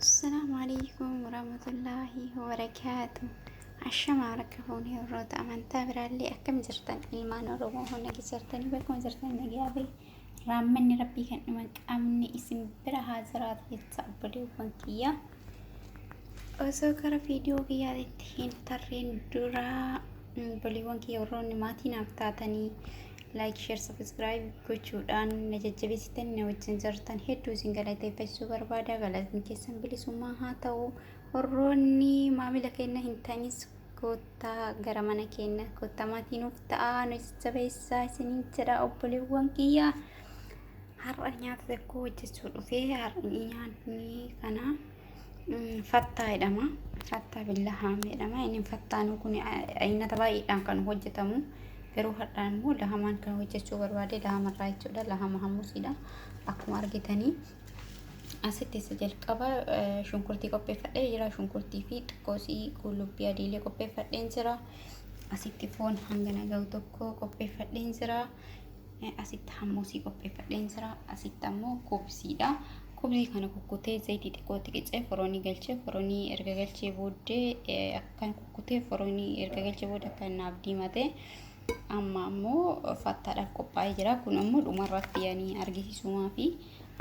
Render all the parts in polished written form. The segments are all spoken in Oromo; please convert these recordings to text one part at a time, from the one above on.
السلام عليكم ورحمة الله وبركاته. عشما ركبوني الرد أمان تابر اللي أكم جرتن إلمان ورمو هنا جرتني بكم جرتن نجابي رامني ربي كان من أمني اسم برها زرات يتصبري وانكيا وسوكر فيديو كيا تهين ترين درا بلي وانكيا وروني ماتي نفتاتني لايك شير سبسكرايب gochuudhaan na jajjabeessitan na wajjin jirtan hedduu isin galateeffachuu barbaada. Galatni keessan bilisummaa haa ta'u. Warroonni maamila keenya hin taanis kottaa gara mana keenya kottaa maatii nuuf ta'a nu jajjabeessaa isiniin jedha obboleewwan kiyya. Har'a nyaata tokko hojjechuu dhufee har'a nyaanni kana fattaa jedhama. Fattaa billahaamee jedhama. Inni fattaan kun nyaata baay'eedhaan kan hojjetamu. Garuu hadhaan immoo lahamaan kan hojjechuu barbaade lahamarraa jechuudha. Lahama hammuusidha. Akkuma argitanii asitti isa jalqaba shunkurtii qopheeffadhee jira. Shunkurtii fi xiqqoosii qullubbii adiilee qopheeffadheen jira. Asitti foon hangana gahu tokko qopheeffadheen jira. Asitti hammuusii qopheeffadheen jira. Asitti ammoo kubsiidha. Kubsii kana kukkutee zayitii xiqqootti qicee foroonii galchee foroonii erga galchee booddee akkan kukkutee foroonii erga galchee booddee akkan naaf diimatee amma ammoo fattaadhaaf qophaa'ee jira. Kun ammoo dhumarratti yaanii argisiisumaa fi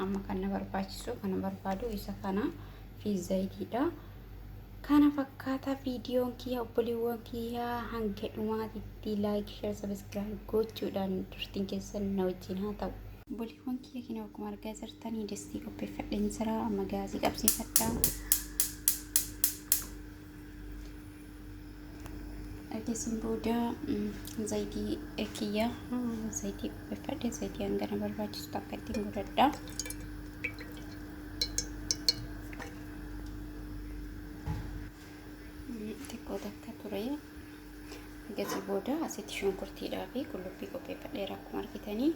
amma kan na barbaachisu kana barbaadu isa kana fi zayitiidha. Kana fakkaata viidiyoon kiyya obboleewwan kiyya hanga dhumaatitti laayik sheer sabiskiraayib gochuudhaan turtiin keessan na wajjin haa ta'u. Obboleewwan kiyya kina akkuma argaa jirtanii distii qopheeffadheen jira. Amma gaazii qabsiifadha. Adesin booda zayitii kiyya zayitii qopheeffadhe zayitii hangana barbaachisu takka ittiin godhadha. Xiqqoo takka ture. Adesin booda asitti shunkurtiidhaa fi qullubbii qopheeffadheera akkuma argitanii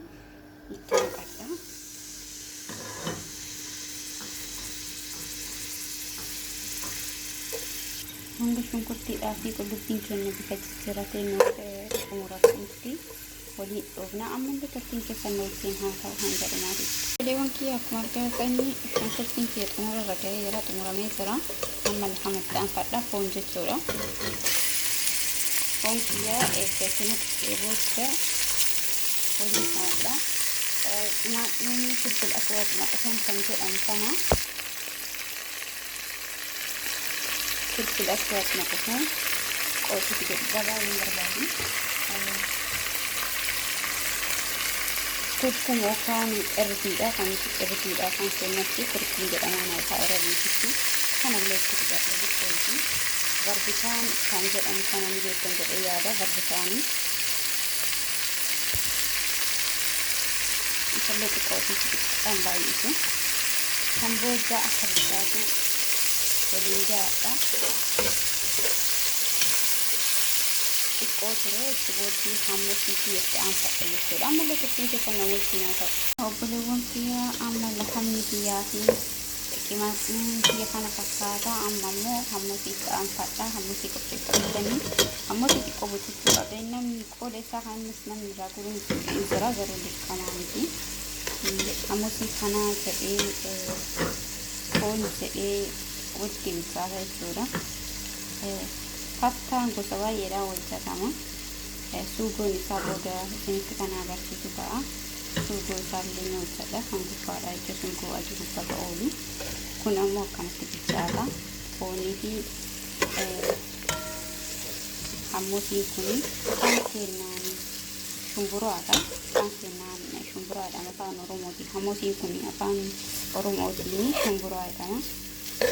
itti naqadha. Hanga shunkurtiidhaa fi qullubbiin keenya bifa jijjiirratee nuuf xumuratutti waliin dhoofna. Amma illee turtiin keessan na wajjin haa ta'u hanga dhumaati. Obboleewwan kiyya akkuma argaa jirtanii shunkurtiin kiyya xumurarra gahee jira, xumuramee jira. Amma lahamatti aanfadha foon jechuudha. Foon kiyya eeggatanii booda waliin kaa'adha. Naannoo filfil aswaat naqatan kan jedhamu kana filfil aswaat naqatan qoositi gabaa hin barbaadu. Kurkumoo kan irriidha kan keenyatti kurkumoo jedhama naataa irriitti kanallee itti godhadha jechuudha. Barbitaan kan jedhamu kana ni beektan jedhee yaada. Barbitaanii isallee xiqqootitti xiqqaan baay'isu kan booda akka bishaatu waliin gaadha. Xiqqoo ture itti booddee hammasii kiyyatti aanfadha jechuudha. Amma illee turtiin keessan na wajjin haa ta'u. Obboleewwan kiyya amma lahamni kiyyaa fi qimaasiin kiyya kana fakkaata. Amma immoo hammasii aanfadha. Hammasii qopheeffatanii hammasii xiqqoo butuchuu qabee namni qooda isaa kan innis namni irraa guruun jira garuu dirqamaa miti. Hammasii kana jedhee foon jedhee walitti bilchaata jechuudha. Fattaan gosa baay'eedhaan hojjetama. Suugoon isaa booda isinitti kan agarsiisu ta'a. Suugoo isaallee ni hojjedha. Kan gubbaadha jechuun suugoo adii gubbaa oolu. Kun ammoo akkanatti bilchaata. Foonii fi hammoosiin kun kan kennaan shumburaadha. Kan kennaan shumburaadha afaan Oromooti. Hammoosiin kun afaan Oromootiin shumburaadha.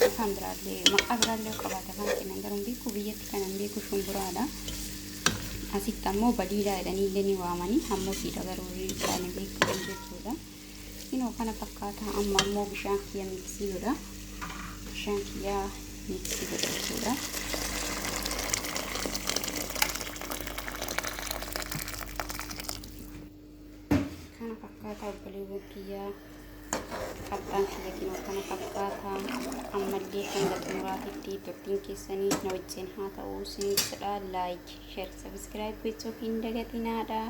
Afaan biraallee maqaa biraallee qabaata kan kennan garuu beeku biyyatti kanan beeku shumburaadha. Asitti ammoo baliidhaa jedhanii illee ni waamanii hammoosiidha garuu kan beekamu jechuudha. Inoo kana fakkaata. Amma ammoo bishaan kiyya miksii godha. Bishaan kiyya miksii godha jechuudha. fakkaataa obboleewwan kiyyaa. Kattaan kiyya kinoo kana fakkaataa. Ammallee hanga xumuraatitti turtiin keessanii na wajjin haa ta'uu isinidha. Like, share, subscribe gochuu hin dagatinaadha.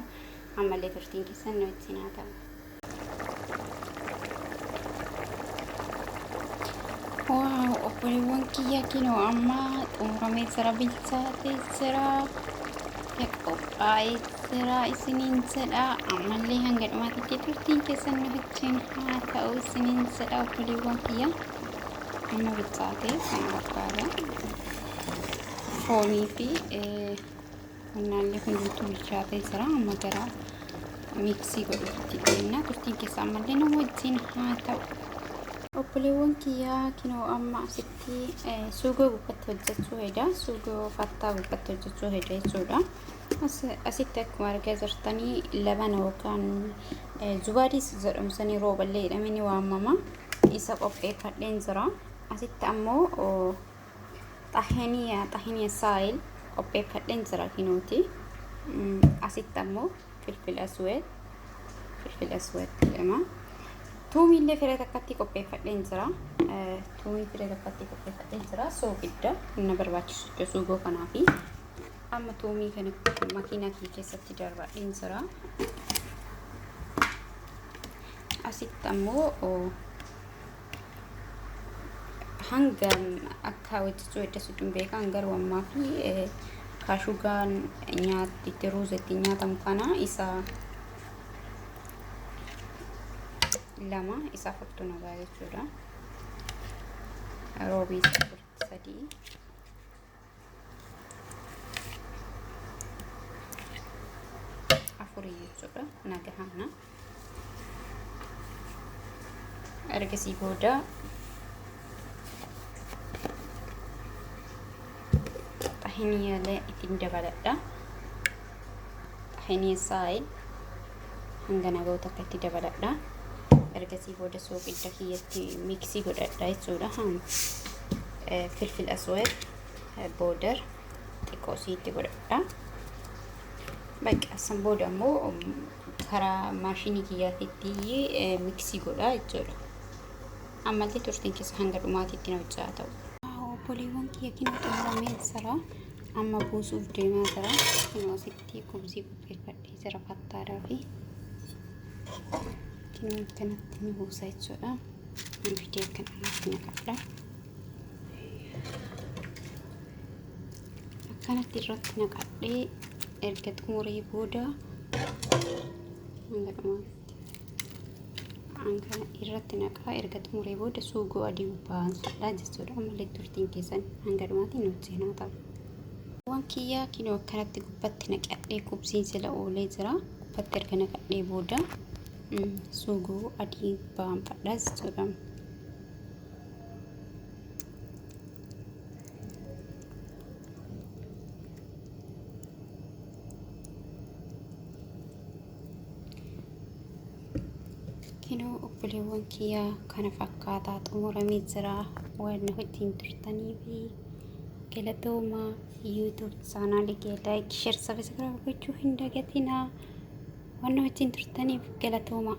Ammallee turtiin keessan na wajjin haa ta'u. Wow, obboleewwan kiyya kinoo amma xumuramee jira, bilchaatee jira. Qophaa'ee jira isiniin jedha. Ammallee hanga dhumaatitti turtiin keessan nu wajjin haa ta'u isiniin jedha obboleewwan kiyya. Amma bilchaatee kana fakkaata. Foonii fi wannaallee hundumtuu bilchaatee jira. Amma gara miksii godhutti deemna. Turtiin keessa ammallee nu wajjin haa ta'u. Obboleewwan kiyyaa kinoo amma asitti suugoo gubbatti hojjechuu hedha. Suugoo fattaa gubbatti hojjechuu hedha jechuudha. Asitti akkuma argaa jirtanii laban yookaan zubaadis jedhamsanii rooballee jedhamee ni waamama. Isa qopheeffadheen jira. Asitti ammoo xahiniya saayil qopheeffadheen jira kinooti. Asitti ammoo filfil aswad jedhama. Tuumiillee firee takkatti qopheeffadheen jira. Tuumii firee takkatti qopheeffadheen jira. Soogidda humna barbaachisu suugoo kanaafi. Amma tuumii kana makiinaa kee keessatti darbadheen jira. Asitti ammoo hanga akka hojjechuu heddasuu hin beekan garuu ammaa fi kaashugaan nyaatti ruuzetti nyaatamu kana isa lama isa furtuu nagaa jechuudha. Roobii sadii. Afurii jechuudha. Nagahana. Ergasii booda xahiniyalee ittiin dabaladha. Xahiniya saayil hanga nagahoo takka itti dabaladha. Ergasii booda soogidda kiyyatti miksii godhadha jechuudha. Filfil aswad boodar xiqqoo isiitti godhadha. Bakka san booda ammoo karaa maashinii kiyyaatitti miksii godha jechuudha. Ammallee turtiin keessa hanga dhumaatitti na wajjin haa ta'u. Obboleewwan kiyya kinoo xumuramee jira. Amma buusuuf deemaa jira. Kinoo asitti kubsii qopheeffadhee jira fattaadhaa fi kinoo kanatti ni buusa jechuudha. Fidee akkanatti naqadha. Akkanatti irratti naqadhee erga xumuree booda hanga irratti naqaa erga xumuree booda suugoo adii baasudha jechuudha. Ammallee turtiin keessan hanga dhumaatiin nu wajjin haa ta'u. Waan kiyyaa kinoo akkanatti gubbatti naqadhee kubsiin sila oolee jira. Gubbatti erga naqadhee booda suugoo adii baanfadha jechuudha. Kinoo obboleewwan kiyyaa kana fakkaataa xumuramee jira. Waan wajjin turtanii fi galatooma. YouTube chaanaalii kee like, share, subscribe gochuu hin dagatinaa. Waan wajjin turtaniif galatooma.